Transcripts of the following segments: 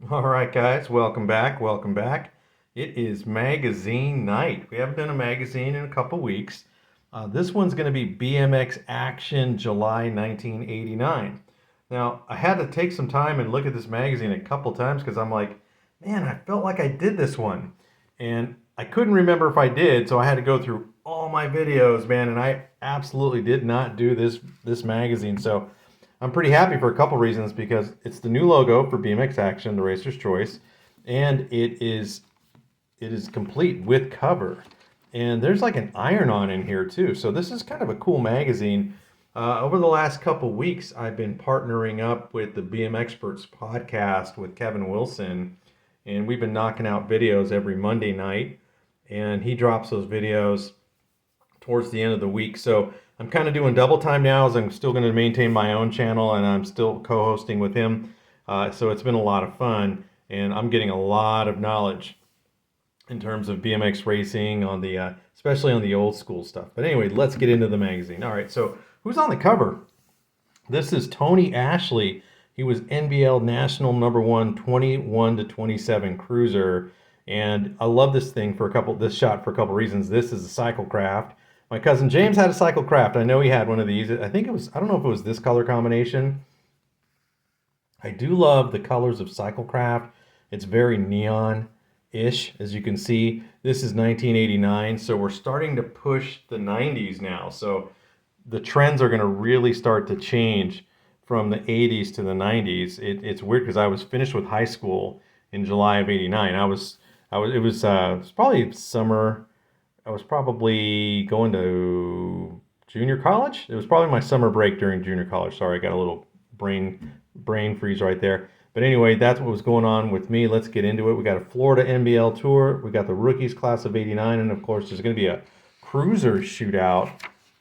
All right, guys, welcome back. Welcome back. It is magazine night. We haven't done a magazine in a couple weeks. This one's going to be BMX Action July 1989. Now, I had to take some time and look at this magazine a couple times because I'm like, man, I felt like I did this one. And I couldn't remember if I did, so I had to go through all my videos, man, and I absolutely did not do this magazine. So I'm pretty happy for a couple reasons because it's the new logo for BMX Action, the Racer's Choice, and it is complete with cover. And there's like an iron-on in here too. So this is kind of a cool magazine. Over the last couple weeks, I've been partnering up with the BM Experts podcast with Kevin Wilson, and we've been knocking out videos every Monday night. And he drops those videos towards the end of the week. So I'm kind of doing double time now as I'm still going to maintain my own channel and I'm still co-hosting with him. So it's been a lot of fun and I'm getting a lot of knowledge in terms of BMX racing on the, especially on the old school stuff. But anyway, let's get into the magazine. All right, so who's on the cover? This is Tony Ashley. He was NBL National number 1, 21 to 27 cruiser. And I love this thing for this shot for a couple reasons. This is a Cyclecraft. My cousin James had a Cyclecraft. I know he had one of these. I think it was, I don't know if it was this color combination. I do love the colors of Cyclecraft. It's very neon-ish, as you can see. This is 1989, so we're starting to push the 90s now. So the trends are going to really start to change from the 80s to the 90s. It's weird because I was finished with high school in July of '89. It was probably summer. I was probably going to junior college. It was probably my summer break during junior college. Sorry, I got a little brain freeze right there. But anyway, that's what was going on with me. Let's get into it. We got a Florida NBL tour. We got the rookies class of '89, and of course, there's going to be a cruiser shootout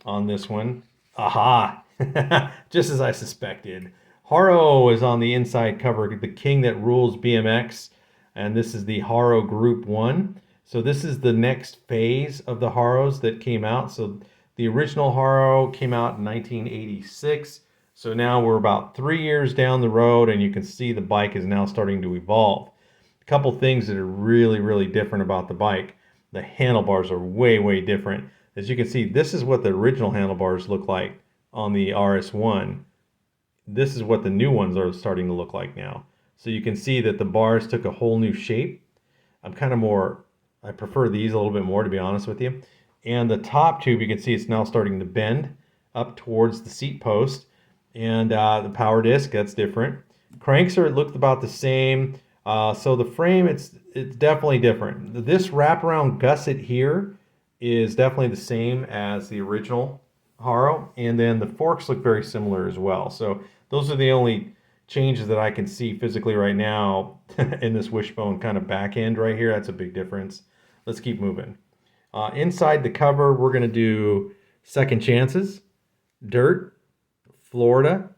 on this one. Aha! Just as I suspected. Haro is on the inside cover, the king that rules BMX, and this is the Haro Group 1. So this is the next phase of the Haros that came out. So the original Haro came out in 1986. So now we're about 3 years down the road, and you can see the bike is now starting to evolve. A couple things that are really, really different about the bike. The handlebars are way, way different. As you can see, this is what the original handlebars look like on the RS1. This is what the new ones are starting to look like now. So you can see that the bars took a whole new shape. I prefer these a little bit more, to be honest with you. And the top tube, you can see it's now starting to bend up towards the seat post. And the power disc, that's different. Cranks looked about the same. So the frame, it's definitely different. This wraparound gusset here is definitely the same as the original Haro, and then the forks look very similar as well. So those are the only changes that I can see physically right now in this wishbone kind of back end right here. That's a big difference. Let's keep moving. Inside the cover, we're going to do Second Chances, Dirt, Florida,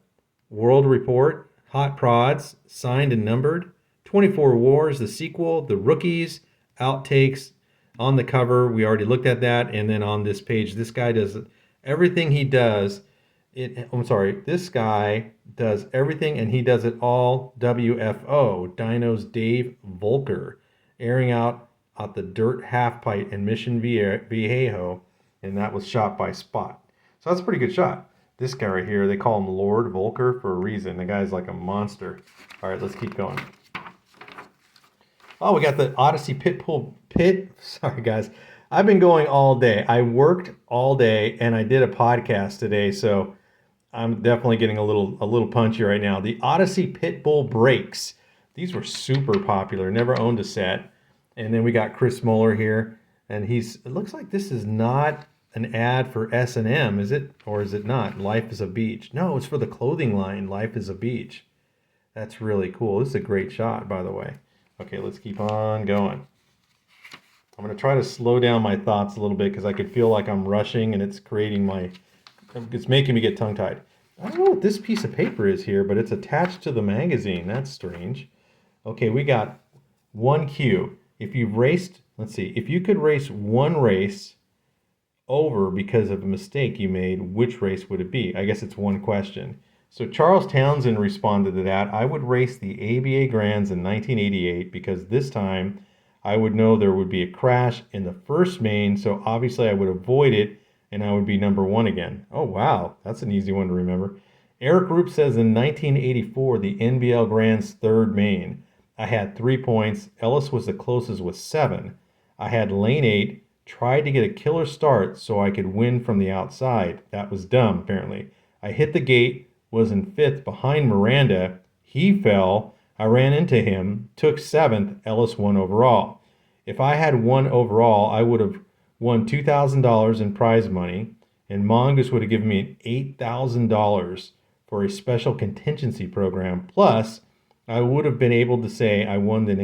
World Report, Hot Prods, Signed and Numbered, 24 Wars, the sequel, the Rookies, Outtakes. On the cover, we already looked at that. And then on this page, this guy does everything he does. This guy does everything and he does it all WFO, Dyno's Dave Volker, airing out at the Dirt Half Pipe in Mission Viejo, and that was shot by Spot. So that's a pretty good shot. This guy right here, they call him Lord Volker for a reason. The guy's like a monster. All right, let's keep going. Oh, we got the Odyssey Pit. Sorry, guys. I've been going all day. I worked all day, and I did a podcast today, so I'm definitely getting a little punchy right now. The Odyssey Pitbull brakes. These were super popular. Never owned a set. And then we got Chris Muller here, and it looks like this is not an ad for S&M, is it? Or is it not? Life is a Beach. No, it's for the clothing line, Life is a Beach. That's really cool. This is a great shot, by the way. Okay, let's keep on going. I'm going to try to slow down my thoughts a little bit because I could feel like I'm rushing and it's making me get tongue-tied. I don't know what this piece of paper is here, but it's attached to the magazine. That's strange. Okay, we got 1Q. If you've raced, let's see, if you could race one race over because of a mistake you made, which race would it be? I guess it's one question. So Charles Townsend responded to that. I would race the ABA Grands in 1988 because this time I would know there would be a crash in the first main, so obviously I would avoid it and I would be number one again. Oh, wow. That's an easy one to remember. Eric Roop says in 1984, the NBL Grand's third main, I had 3 points. Ellis was the closest with 7. I had lane 8, tried to get a killer start so I could win from the outside. That was dumb, apparently. I hit the gate, was in 5th behind Miranda. He fell. I ran into him, took 7th. Ellis won overall. If I had won overall, I would have won $2,000 in prize money, and Mongoose would have given me $8,000 for a special contingency program. Plus, I would have been able to say I won at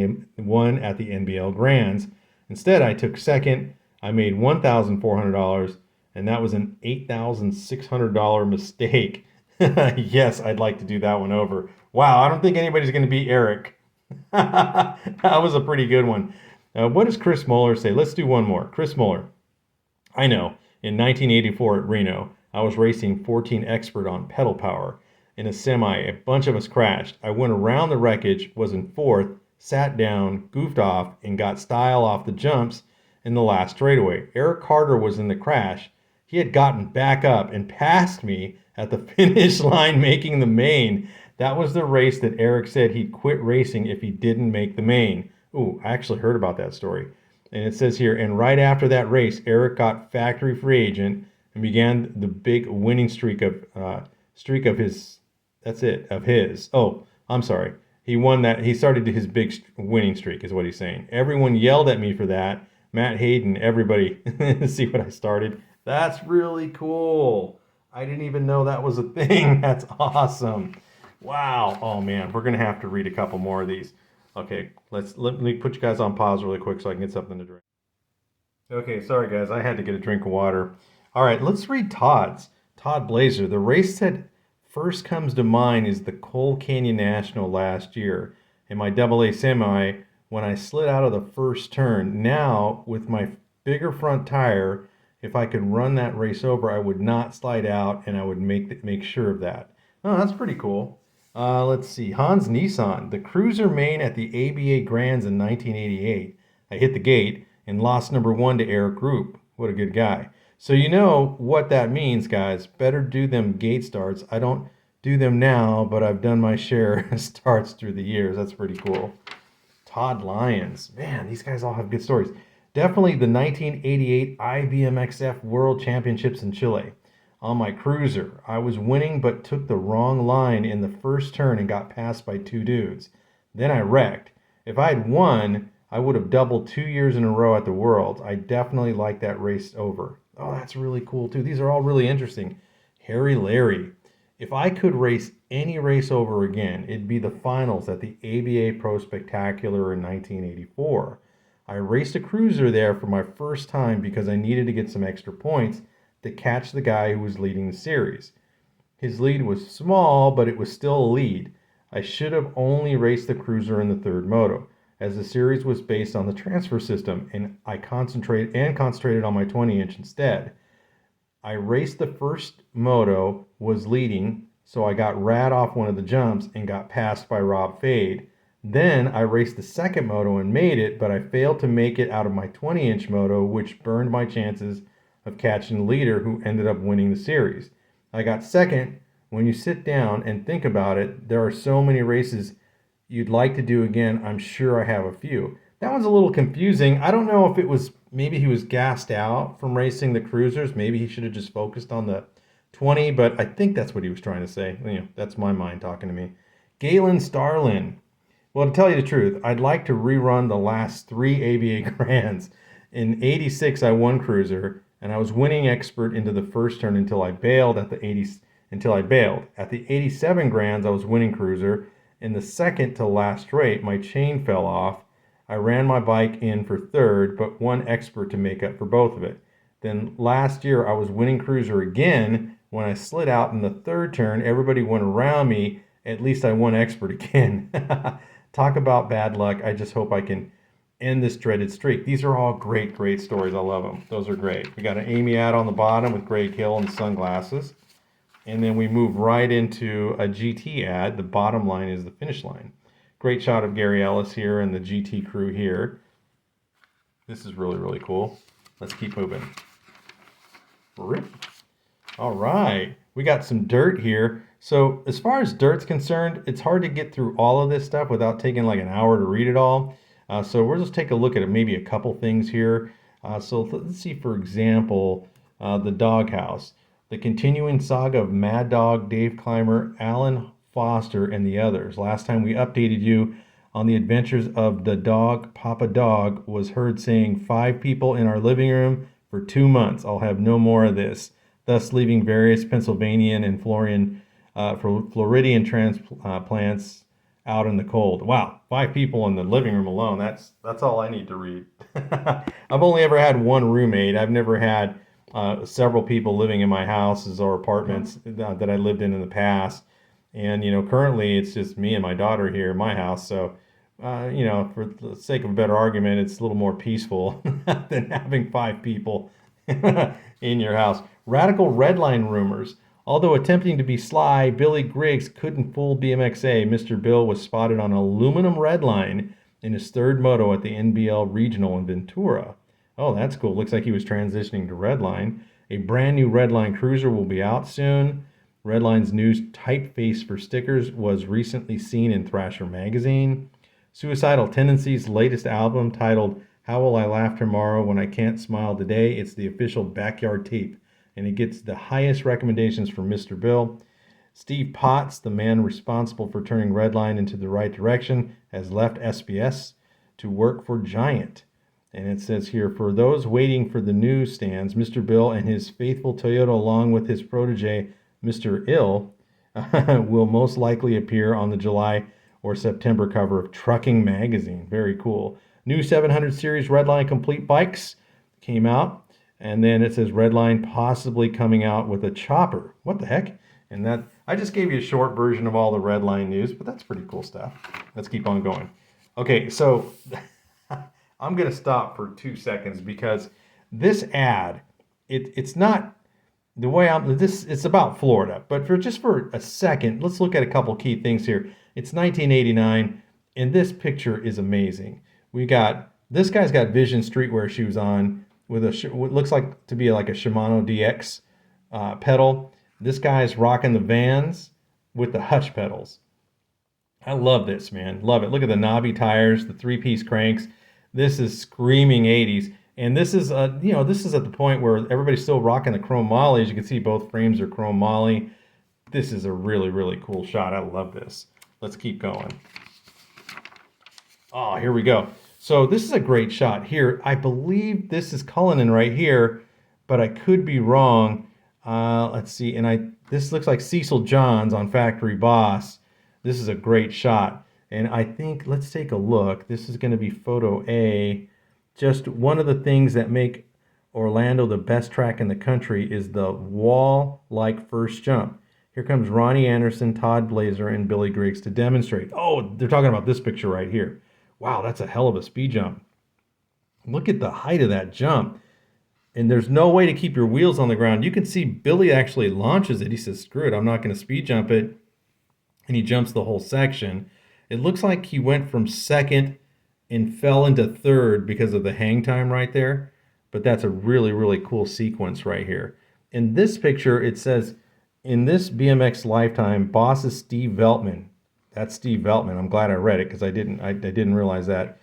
the NBL Grands. Instead, I took second. I made $1,400, and that was an $8,600 mistake. Yes, I'd like to do that one over. Wow, I don't think anybody's going to beat Eric. That was a pretty good one. What does Chris Muller say? Let's do one more. Chris Muller. I know. In 1984 at Reno, I was racing 14 Expert on pedal power. In a semi, a bunch of us crashed. I went around the wreckage, was in 4th, sat down, goofed off, and got style off the jumps in the last straightaway. Eric Carter was in the crash. He had gotten back up and passed me at the finish line, making the main. That was the race that Eric said he'd quit racing if he didn't make the main. Ooh, I actually heard about that story. And it says here, and right after that race, Eric got factory free agent and began the big winning streak of his. That's it, of his. Oh, I'm sorry. He won that. He started his big winning streak, is what he's saying. Everyone yelled at me for that. Matt Hayden, everybody. See what I started? That's really cool. I didn't even know that was a thing. That's awesome. Wow. Oh man, we're gonna have to read a couple more of these. Okay, let me put you guys on pause really quick so I can get something to drink. Okay, sorry guys, I had to get a drink of water. All right, let's read Todd's. Todd Blazer. The race that first comes to mind is the Coal Canyon National last year in my AA semi when I slid out of the first turn. Now, with my bigger front tire, if I could run that race over, I would not slide out, and I would make sure of that. Oh, that's pretty cool. Let's see. Hans Nissan, the cruiser main at the ABA Grands in 1988. I hit the gate and lost number 1 to Eric Group. What a good guy. So you know what that means, guys. Better do them gate starts. I don't do them now, but I've done my share of starts through the years. That's pretty cool. Todd Lyons. Man, these guys all have good stories. Definitely the 1988 IBMXF World Championships in Chile. On my cruiser, I was winning but took the wrong line in the first turn and got passed by 2 dudes. Then I wrecked. If I had won, I would have doubled 2 years in a row at the Worlds. I definitely like that race over. Oh, that's really cool too. These are all really interesting. Harry Larry. If I could race any race over again, it'd be the finals at the ABA Pro Spectacular in 1984. I raced a cruiser there for my first time because I needed to get some extra points to catch the guy who was leading the series. His lead was small, but it was still a lead. I should have only raced the cruiser in the third moto, as the series was based on the transfer system, and I concentrated on my 20-inch instead. I raced the first moto, was leading, so I got rad off one of the jumps and got passed by Rob Fade. Then I raced the second moto and made it, but I failed to make it out of my 20-inch moto, which burned my chances of catching the leader who ended up winning the series. I got second. When you sit down and think about it, there are so many races you'd like to do again. I'm sure I have a few. That one's a little confusing. I don't know if it was, maybe he was gassed out from racing the cruisers. Maybe he should have just focused on the 20, but I think that's what he was trying to say. You know, that's my mind talking to me. Galen Starlin. Well, to tell you the truth, I'd like to rerun the last 3 ABA Grands. In 86, I won cruiser, and I was winning expert into the first turn until I bailed at the 80s. At the 87 Grands, I was winning cruiser. In the second to last straight, my chain fell off. I ran my bike in for third, but won expert to make up for both of it. Then last year, I was winning cruiser again. When I slid out in the third turn, everybody went around me. At least I won expert again. Talk about bad luck. I just hope I can end this dreaded streak. These are all great, great stories. I love them. Those are great. We got an Amy ad on the bottom with Greg Hill and sunglasses. and then we move right into a GT ad. The bottom line is the finish line. Great shot of Gary Ellis here and the GT crew here. This is really, really cool. Let's keep moving. Rip. All right, we got some dirt here. So as far as dirt's concerned, it's hard to get through all of this stuff without taking like an hour to read it all. So we'll just take a look at maybe a couple things here. So let's see, for example, the doghouse. The continuing saga of Mad Dog, Dave Clymer, Alan Foster, and the others. Last time we updated you on the adventures of the dog, Papa Dog, was heard saying 5 people in our living room for 2 months. I'll have no more of this. Thus leaving various Pennsylvanian and Floridian transplants out in the cold. Wow, 5 people in the living room alone. That's all I need to read. I've only ever had one roommate. I've never had several people living in my houses or apartments that I lived in the past. And, currently it's just me and my daughter here in my house. So, for the sake of a better argument, it's a little more peaceful than having 5 people in your house. Radical redline rumors. Although attempting to be sly, Billy Griggs couldn't fool BMXA. Mr. Bill was spotted on aluminum redline in his third moto at the NBL Regional in Ventura. Oh, that's cool. Looks like he was transitioning to redline. A brand new redline cruiser will be out soon. Redline's new typeface for stickers was recently seen in Thrasher magazine. Suicidal Tendencies' latest album, titled How Will I Laugh Tomorrow When I Can't Smile Today? It's the official backyard tape, and it gets the highest recommendations from Mr. Bill. Steve Potts, the man responsible for turning Redline into the right direction, has left SBS to work for Giant. And it says here, for those waiting for the newsstands, Mr. Bill and his faithful Toyota, along with his protege, Mr. Ill, will most likely appear on the July or September cover of Trucking Magazine. Very cool. New 700 series Redline complete bikes came out. And then it says Redline possibly coming out with a chopper. What the heck? And that, I just gave you a short version of all the Redline news, but that's pretty cool stuff. Let's keep on going. Okay, so I'm going to stop for 2 seconds because this ad, it's not the way it's about Florida. But for a second, let's look at a couple key things here. It's 1989, and this picture is amazing. This guy's got Vision streetwear shoes on with what looks like to be like a Shimano DX pedal. This guy's rocking the Vans with the Hutch pedals. I love this, man. Love it. Look at the knobby tires, the 3-piece cranks. This is screaming 80s. And this is this is at the point where everybody's still rocking the chrome moly. As you can see, both frames are chrome moly. This is a really, really cool shot. I love this. Let's keep going. Oh, here we go. So this is a great shot here. I believe this is Cullinan right here, but I could be wrong. Let's see. And this looks like Cecil Johns on Factory Boss. This is a great shot. And I think, let's take a look. This is going to be photo A. Just one of the things that make Orlando the best track in the country is the wall-like first jump. Here comes Ronnie Anderson, Todd Blazer, and Billy Griggs to demonstrate. Oh, they're talking about this picture right here. Wow, that's a hell of a speed jump. Look at the height of that jump. And there's no way to keep your wheels on the ground. You can see Billy actually launches it. He says, screw it, I'm not going to speed jump it. And he jumps the whole section. It looks like he went from second and fell into third because of the hang time right there. But that's a really, really cool sequence right here. In this picture, it says, in this BMX lifetime, boss is Steve Veltman. That's Steve Veltman. I'm glad I read it because I didn't realize that.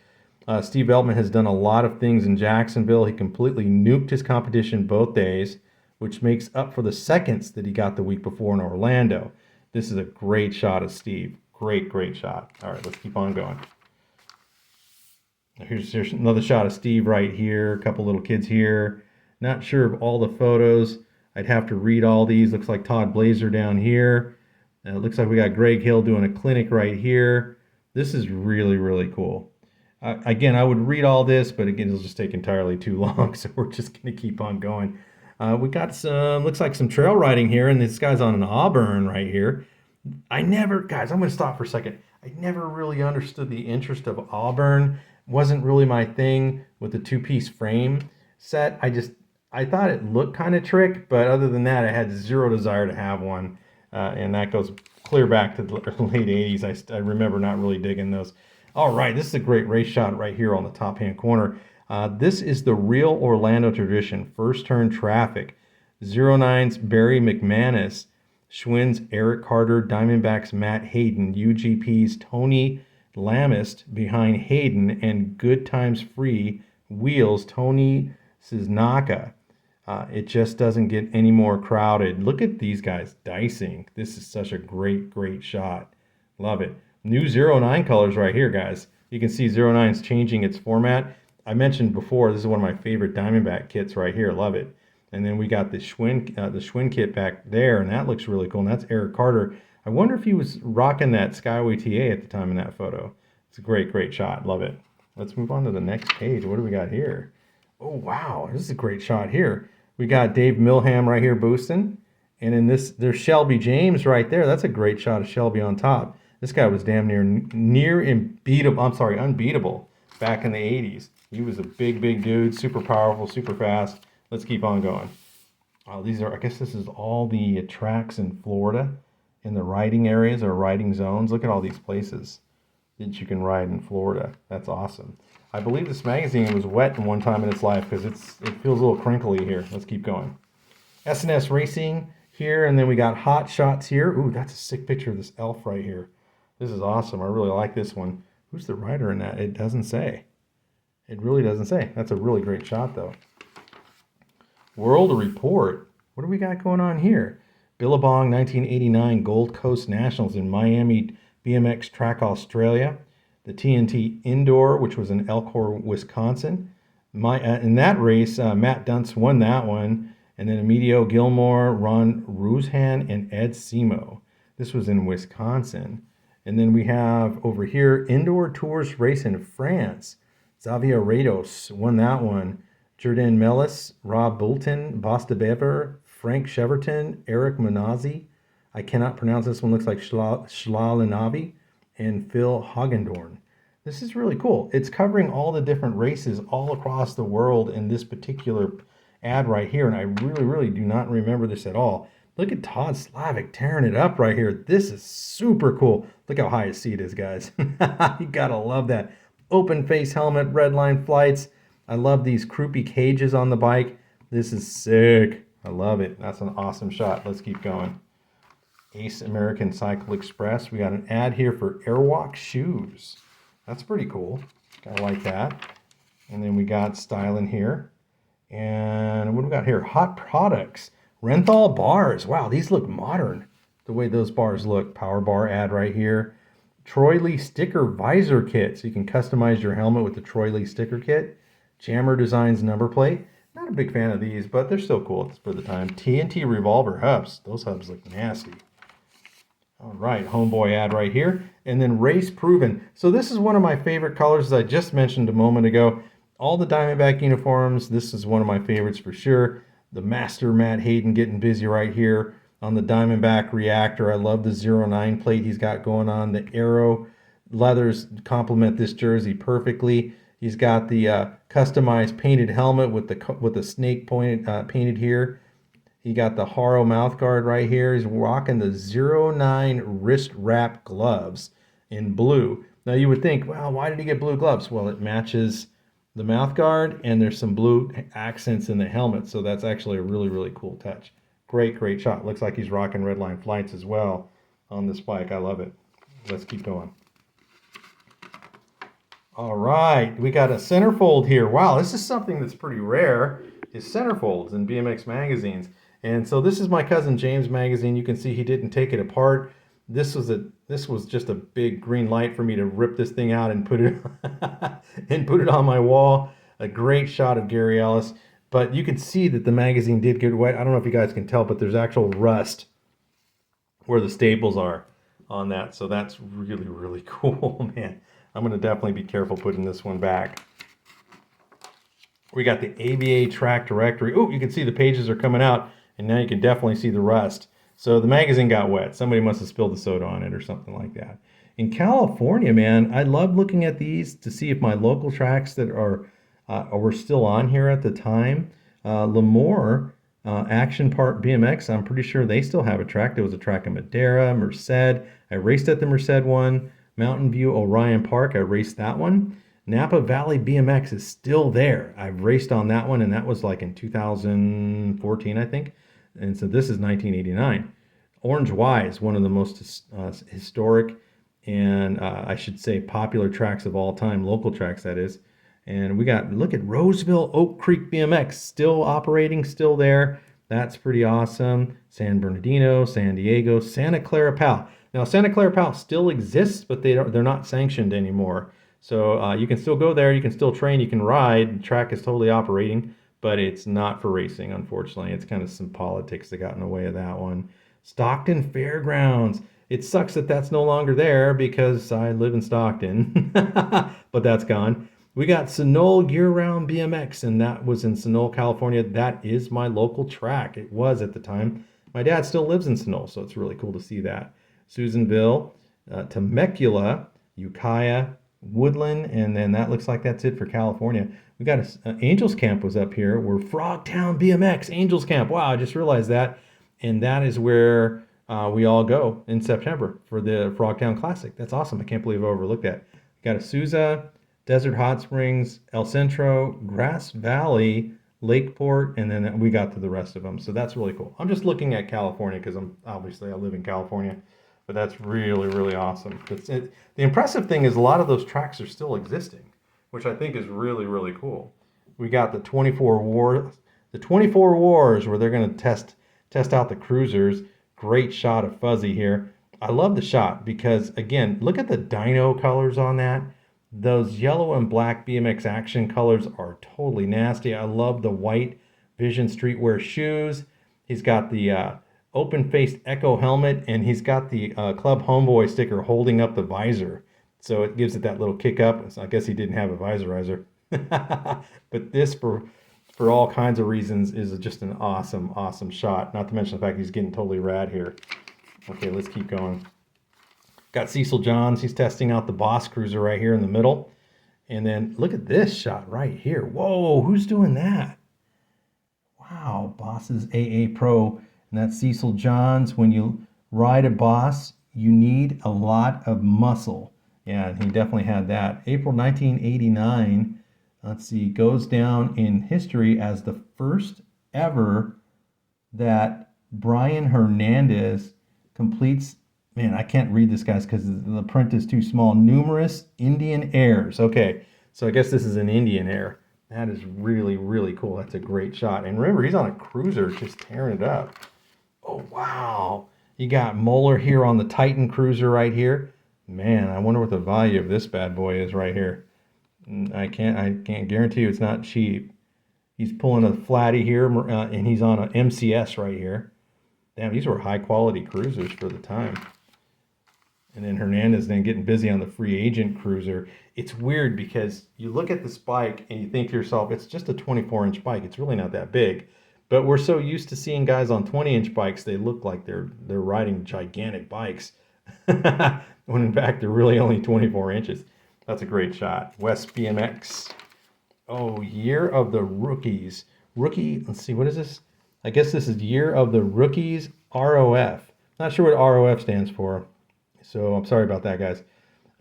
Steve Veltman has done a lot of things in Jacksonville. He completely nuked his competition both days, which makes up for the seconds that he got the week before in Orlando. This is a great shot of Steve. Great, great shot. All right, let's keep on going. Here's another shot of Steve right here. A couple little kids here. Not sure of all the photos. I'd have to read all these. Looks like Todd Blazer down here. It looks like we got Greg Hill doing a clinic right here. This is really, really cool. Again, I would read all this, but again, it'll just take entirely too long, so we're just going to keep on going. We got some, looks like some trail riding here, and this guy's on an Auburn right here. Guys, I'm going to stop for a second. I never really understood the interest of Auburn. Wasn't really my thing with the 2-piece frame set. I thought it looked kind of trick, but other than that, I had zero desire to have one. And that goes clear back to the late 80s. I remember not really digging those. All right, this is a great race shot right here on the top hand corner. This is the real Orlando tradition. First turn traffic. 09's Barry McManus, Schwinn's Eric Carter, Diamondbacks Matt Hayden, UGP's Tony Lamist behind Hayden, and Good Times Free Wheels Tony Siznaka. It just doesn't get any more crowded. Look at these guys dicing. This is such a great shot. Love it. New 09 colors right here, guys. You can see 09's changing its format. I mentioned before, this is one of my favorite Diamondback kits right here. Love it. And then we got the Schwinn kit back there, and that looks really cool. And that's Eric Carter. I wonder if he was rocking that Skyway TA at the time in that photo. It's a great shot. Love it. Let's move on to the next page. What do we got here? Oh, wow. This is a great shot here. We got Dave Milham right here boosting. And in this, there's Shelby James right there. That's a great shot of Shelby on top. This guy was damn near unbeatable back in the 80s. He was a big dude, super powerful, super fast. Let's keep on going. Oh, I guess this is all the tracks in Florida in the riding areas or riding zones. Look at all these places that you can ride in Florida. That's awesome. I believe this magazine was wet in one time in its life because it feels a little crinkly here. Let's keep going. S&S Racing here, and then we got Hot Shots here. Ooh, that's a sick picture of this elf right here. This is awesome. I really like this one. Who's the rider in that? It doesn't say. It really doesn't say. That's a really great shot, though. World Report. What do we got going on here? Billabong 1989 Gold Coast Nationals in Miami BMX Track Australia. The TNT Indoor, which was in Elkhorn, Wisconsin. In that race, Matt Duntz won that one. And then Emilio Gilmore, Ron Rushan, and Ed Simo. This was in Wisconsin. And then we have over here, Indoor Tours race in France. Xavier Rados won that one. Jordan Mellis, Rob Bolton, Basta Bever, Frank Cheverton, Eric Manazzi. I cannot pronounce this one. Looks like Schlalinavi. And Phil Hagendorn. This is really cool. It's covering all the different races all across the world in this particular ad right here. And I really do not remember this at all. Look at Todd Slavic tearing it up right here. This is super cool. Look how high his seat is, guys. You gotta love that. Open face helmet, red line flights. I love these croupy cages on the bike. This is sick. I love it. That's an awesome shot. Let's keep going. Ace American Cycle Express. We got an ad here for Airwalk shoes. That's pretty cool. I like that. And then we got styling here. And what do we got here? Hot Products. Renthal bars. Wow, these look modern. The way those bars look. Power bar ad right here. Troy Lee sticker visor kit. So you can customize your helmet with the Troy Lee sticker kit. Jammer Designs number plate. Not a big fan of these, but they're still cool for the time. TNT revolver hubs. Those hubs look nasty. All right, Homeboy ad right here. And then Race Proven. So this is one of my favorite colors, as I just mentioned a moment ago. All the Diamondback uniforms, this is one of my favorites for sure. The Master Matt Hayden getting busy right here on the Diamondback Reactor. I love the 09 plate he's got going on. The Arrow leathers complement this jersey perfectly. He's got the customized painted helmet with the snake painted here. He got the Haro mouth guard right here. He's rocking the 09 wrist wrap gloves in blue. Now you would think, well, why did he get blue gloves? Well, it matches the mouth guard and there's some blue accents in the helmet. So that's actually a really cool touch. Great shot. Looks like he's rocking red line flights as well on this bike. I love it. Let's keep going. All right, we got a centerfold here. Wow, this is something that's pretty rare, is centerfolds in BMX magazines. And so this is my cousin James magazine. You can see he didn't take it apart. This was just a big green light for me to rip this thing out and put it on my wall. A great shot of Gary Ellis. But you can see that the magazine did get wet. I don't know if you guys can tell, but there's actual rust where the staples are on that. So that's really cool, man. I'm going to definitely be careful putting this one back. We got the ABA track directory. Oh, you can see the pages are coming out, and now you can definitely see the rust. So the magazine got wet. Somebody must have spilled the soda on it or something like that. In California, man, I love looking at these to see if my local tracks that were still on here at the time. Lemoore Action Park BMX, I'm pretty sure they still have a track. There was a track in Madera, Merced. I raced at the Merced one. Mountain View Orion Park, I raced that one. Napa Valley BMX is still there. I've raced on that one, and that was like in 2014, I think. And so this is 1989. Orange Y is one of the most historic and I should say popular tracks of all time, local tracks that is. And we got, look at Roseville Oak Creek BMX, still operating, still there. That's pretty awesome. San Bernardino, San Diego, Santa Clara Pal. Now, Santa Clara Pal still exists, but they're not sanctioned anymore. So you can still go there, you can still train, you can ride. The track is totally operating, but it's not for racing, unfortunately. It's kind of some politics that got in the way of that one. Stockton Fairgrounds. It sucks that that's no longer there because I live in Stockton, but that's gone. We got Sunol Year-Round BMX, and that was in Sunol, California. That is my local track. It was at the time. My dad still lives in Sunol, so it's really cool to see that. Susanville, Temecula, Ukiah, Woodland, and then that looks like that's it for California. We got Angels Camp was up here. We're Frogtown BMX, Angels Camp. Wow, I just realized that. And that is where we all go in September for the Frogtown Classic. That's awesome. I can't believe I overlooked that. We got Azusa, Desert Hot Springs, El Centro, Grass Valley, Lakeport, and then we got to the rest of them. So that's really cool. I'm just looking at California because I live in California, but that's really, really awesome. The impressive thing is a lot of those tracks are still existing, which I think is really, really cool. We got the 24 Wars where they're going to test out the cruisers. Great shot of Fuzzy here. I love the shot because, again, look at the dyno colors on that. Those yellow and black BMX action colors are totally nasty. I love the white Vision Streetwear shoes. He's got the open-faced Echo helmet, and he's got the Club Homeboy sticker holding up the visor. So it gives it that little kick up. So I guess he didn't have a visorizer. But this, for all kinds of reasons, is just an awesome, awesome shot. Not to mention the fact he's getting totally rad here. Okay, let's keep going. Got Cecil Johns. He's testing out the Boss Cruiser right here in the middle. And then look at this shot right here. Whoa, who's doing that? Wow, Boss's AA Pro. And that's Cecil Johns. When you ride a Boss, you need a lot of muscle. Yeah, he definitely had that. April 1989, let's see, goes down in history as the first ever that Brian Hernandez completes. Man, I can't read this, guys, because the print is too small. Numerous Indian airs. Okay, so I guess this is an Indian air. That is really, really cool. That's a great shot. And remember, he's on a cruiser just tearing it up. Oh, wow. You got Moeller here on the Titan cruiser right here. Man, I wonder what the value of this bad boy is right here. I can't guarantee you it's not cheap. He's pulling a flatty here, and he's on an MCS right here. Damn, these were high-quality cruisers for the time. And then Hernandez then getting busy on the free agent cruiser. It's weird because you look at this bike and you think to yourself, it's just a 24-inch bike. It's really not that big. But we're so used to seeing guys on 20-inch bikes, they look like they're riding gigantic bikes. When in fact, they're really only 24 inches. That's a great shot. West BMX. Oh, Year of the Rookies. Let's see, what is this? I guess this is Year of the Rookies ROF. Not sure what ROF stands for. So I'm sorry about that, guys.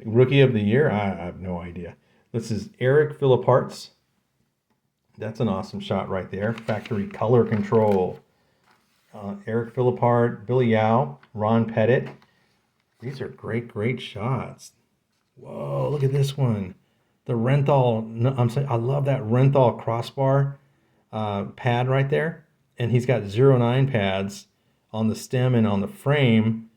Rookie of the Year? I have no idea. This is Eric Philipparts. That's an awesome shot right there. Factory color control. Eric Philippart, Billy Yao, Ron Pettit. These are great, great shots. Whoa, look at this one. The Renthal, I love that Renthal crossbar pad right there. And he's got 09 pads on the stem and on the frame.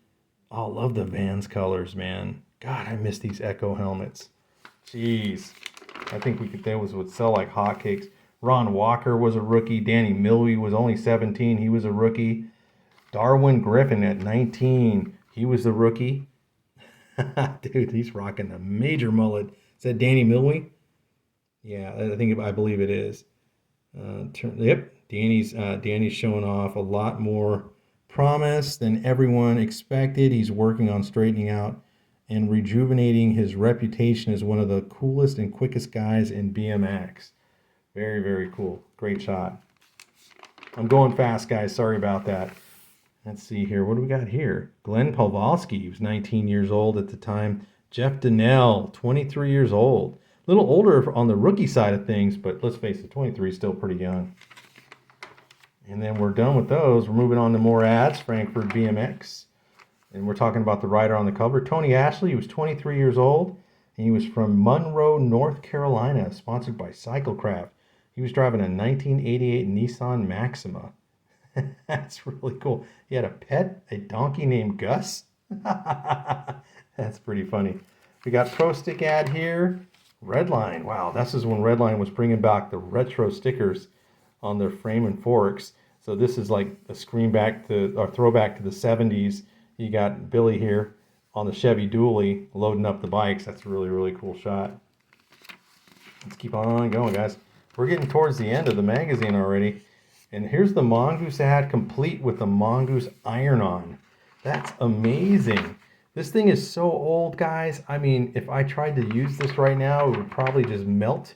Oh, I love the Vans colors, man. God, I miss these Echo helmets. Jeez. I think those would sell like hotcakes. Ron Walker was a rookie. Danny Milwee was only 17. He was a rookie. Darwin Griffin at 19. He was the rookie. Dude, he's rocking a major mullet. Is that Danny Milwee? Yeah, I believe it is. Yep, Danny's showing off a lot more promise than everyone expected. He's working on straightening out and rejuvenating his reputation as one of the coolest and quickest guys in BMX. Very, very cool. Great shot. I'm going fast, guys. Sorry about that. Let's see here. What do we got here? Glenn Pawlowski, he was 19 years old at the time. Jeff Donnell, 23 years old. A little older on the rookie side of things, but let's face it, 23 is still pretty young. And then we're done with those. We're moving on to more ads. Frankfurt BMX. And we're talking about the rider on the cover. Tony Ashley, he was 23 years old. And he was from Monroe, North Carolina, sponsored by Cyclecraft. He was driving a 1988 Nissan Maxima. That's really cool. He had a pet, a donkey named Gus. That's pretty funny. We got Pro Stick ad here. Redline. Wow, this is when Redline was bringing back the retro stickers on their frame and forks. So this is like a throwback to the 70s. You got Billy here on the Chevy Dually loading up the bikes. That's a really, really cool shot. Let's keep on going, guys. We're getting towards the end of the magazine already. And here's the Mongoose ad complete with the Mongoose iron-on. That's amazing. This thing is so old, guys. I mean, if I tried to use this right now, it would probably just melt.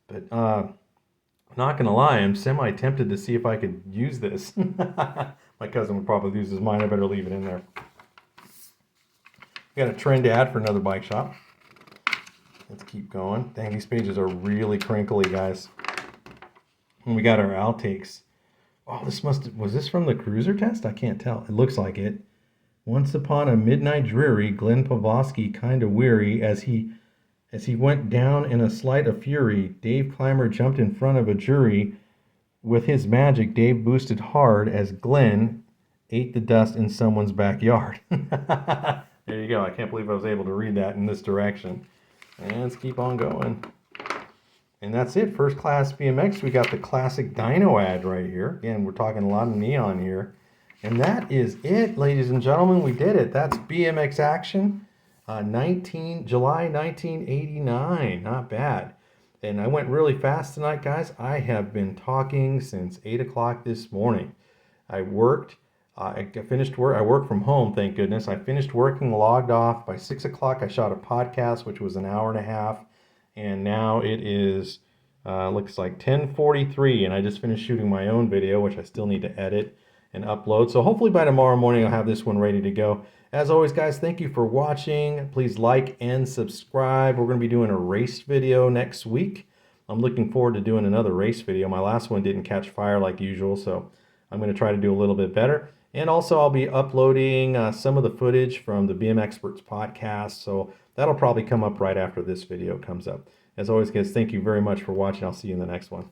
But not gonna lie, I'm semi-tempted to see if I could use this. My cousin would probably lose his mind. I better leave it in there. We got a trend ad for another bike shop. Let's keep going. Dang, these pages are really crinkly, guys. And we got our outtakes. Oh, was this from the cruiser test? I can't tell. It looks like it. Once upon a midnight dreary, Glenn Pawlowski kinda weary, as he went down in a slight of fury, Dave Clymer jumped in front of a jury. With his magic, Dave boosted hard as Glenn ate the dust in someone's backyard. There you go. I can't believe I was able to read that in this direction. And let's keep on going. And that's it. First Class BMX. We got the classic dyno ad right here. Again, we're talking a lot of neon here. And that is it, ladies and gentlemen. We did it. That's BMX Action, July 1989. Not bad. And I went really fast tonight, guys. I have been talking since 8 o'clock this morning. I worked. I finished work. I work from home, thank goodness. I finished working, logged off. By 6 o'clock, I shot a podcast, which was an hour and a half. And now it is, looks like 10:43, and I just finished shooting my own video, which I still need to edit and upload. So hopefully by tomorrow morning, I'll have this one ready to go. As always, guys, thank you for watching. Please like and subscribe. We're going to be doing a race video next week. I'm looking forward to doing another race video. My last one didn't catch fire like usual, so I'm going to try to do a little bit better. And also, I'll be uploading some of the footage from the BM Experts podcast, so that'll probably come up right after this video comes up. As always, guys, thank you very much for watching. I'll see you in the next one.